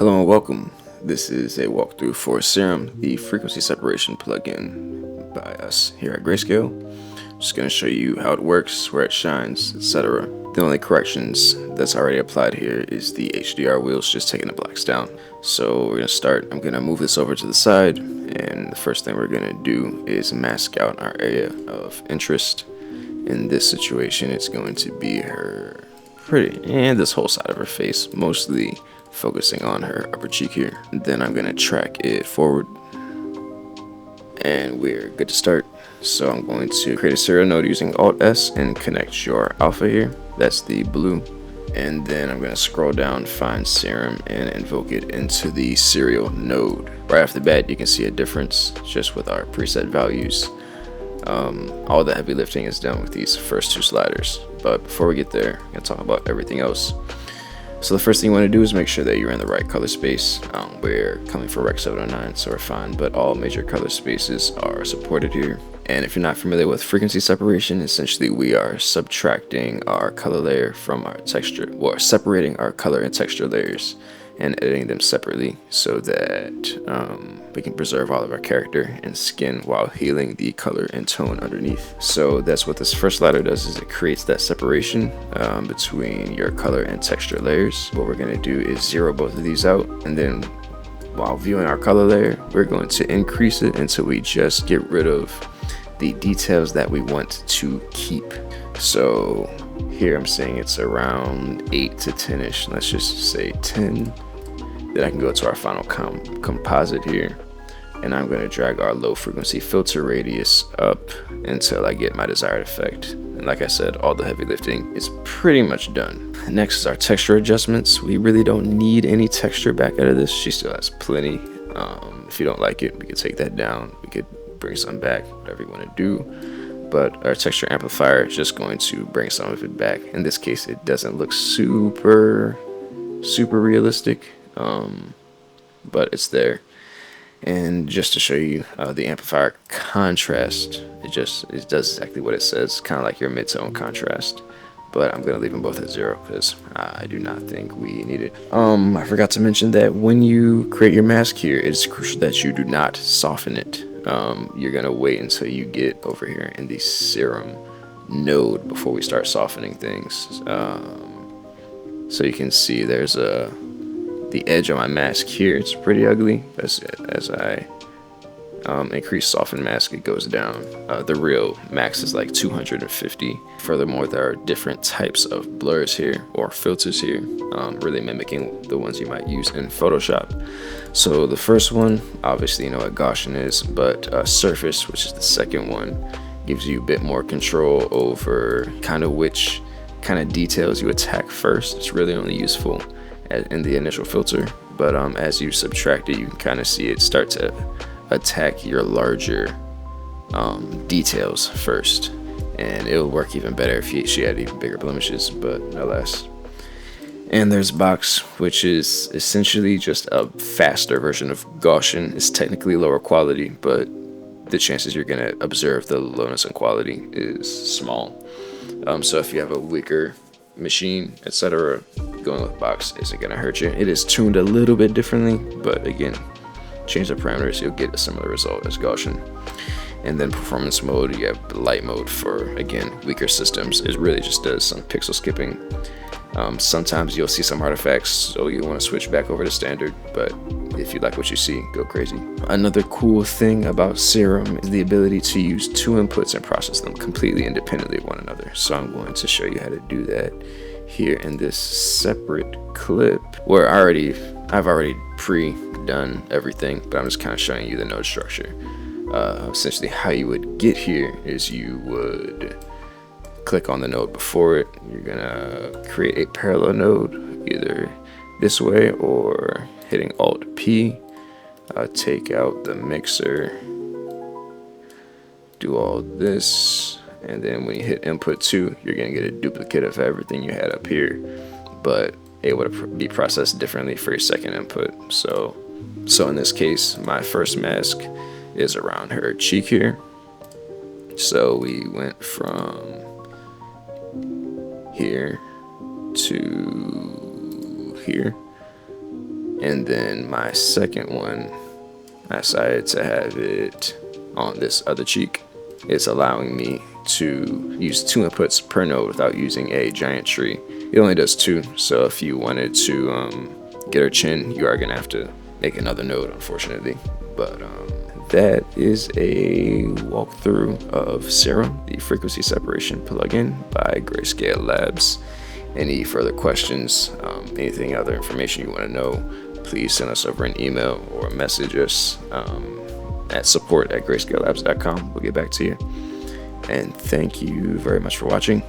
Hello and welcome. This is a walkthrough for Serum, the frequency separation plugin by us here at Grayscale. Just going to show you how it works, where it shines, etc. The only corrections that's already applied here is the HDR wheels just taking the blacks down. So we're going to start. I'm going to move this over to the side, and the first thing we're going to do is mask out our area of interest. In this situation, it's going to be her pretty and this whole side of her face, mostly focusing on her upper cheek here. And then I'm gonna track it forward and we're good to start. So I'm going to create a serial node using Alt S and connect your alpha here. That's the blue. And then I'm going to scroll down, find Serum, and invoke it into the serial node. Right off the bat, you can see a difference just with our preset values. All the heavy lifting is done with these first two sliders. But before we get there, I'm going to talk about everything else. So the first thing you want to do is make sure that you're in the right color space. We're coming for Rec 709, so we're fine, but all major color spaces are supported here. And if you're not familiar with frequency separation, essentially we are subtracting our color layer from our texture, or separating our color and texture layers and editing them separately so that we can preserve all of our character and skin while healing the color and tone underneath. So that's what this first slider does, is it creates that separation between your color and texture layers. What we're going to do is zero both of these out, and then while viewing our color layer, we're going to increase it until we just get rid of the details that we want to keep. So here I'm saying it's around 8 to 10-ish. Let's just say 10. Then I can go to our final composite here, and I'm going to drag our low frequency filter radius up until I get my desired effect. And like I said, all the heavy lifting is pretty much done. Next is our texture adjustments. We really don't need any texture back out of this. She still has plenty. If you don't like it, we could take that down. We could bring some back, whatever you want to do. But our texture amplifier is just going to bring some of it back. In this case, it doesn't look super realistic, but it's there. And just to show you the amplifier contrast, it does exactly what it says, kind of like your mid-tone contrast. But I'm going to leave them both at 0 because I do not think we need it. I forgot to mention that when you create your mask here, it's crucial that you do not soften it. You're going to wait until you get over here in the Serum node before we start softening things. So you can see there's the edge on my mask here. It's pretty ugly. As I increase soften mask, it goes down. The real max is like 250. Furthermore, there are different types of blurs here, or filters here, really mimicking the ones you might use in Photoshop. So the first one, obviously you know what Gaussian is, but surface, which is the second one, gives you a bit more control over kind of which kind of details you attack first. It's really only useful in the initial filter, but as you subtract it, you can kind of see it start to attack your larger details first, and it'll work even better if she had even bigger blemishes, but no less. And there's box, which is essentially just a faster version of Gaussian. It's technically lower quality, but the chances you're going to observe the lowness in quality is small. So if you have a weaker machine, etc., going with box isn't going to hurt you. It is tuned a little bit differently, but again, change the parameters, you'll get a similar result as Gaussian. And then performance mode, you have light mode for, again, weaker systems. It really just does some pixel skipping. Sometimes you'll see some artifacts, so you want to switch back over to standard, but if you like what you see, go crazy. Another cool thing about Serum is the ability to use two inputs and process them completely independently of one another. So I'm going to show you how to do that here in this separate clip, where I've already pre-done everything, but I'm just kind of showing you the node structure. Essentially how you would get here is you would click on the node before it. You're gonna create a parallel node either this way or hitting Alt P, take out the mixer, do all this, and then when you hit input 2, you're gonna get a duplicate of everything you had up here, but able to be processed differently for your second input. So in this case, my first mask is around her cheek here. So we went from here to here, And then my second one, I decided to have it on this other cheek. It's allowing me to use 2 inputs per node without using a giant tree. It only does 2, so if you wanted to get her chin, you are gonna have to make another node, unfortunately. But that is a walkthrough of Serum, the frequency separation plugin by Grayscale Labs. Any further questions, anything other information you want to know, please send us over an email or message us at support@grayscalelabs.com. We'll get back to you. And thank you very much for watching.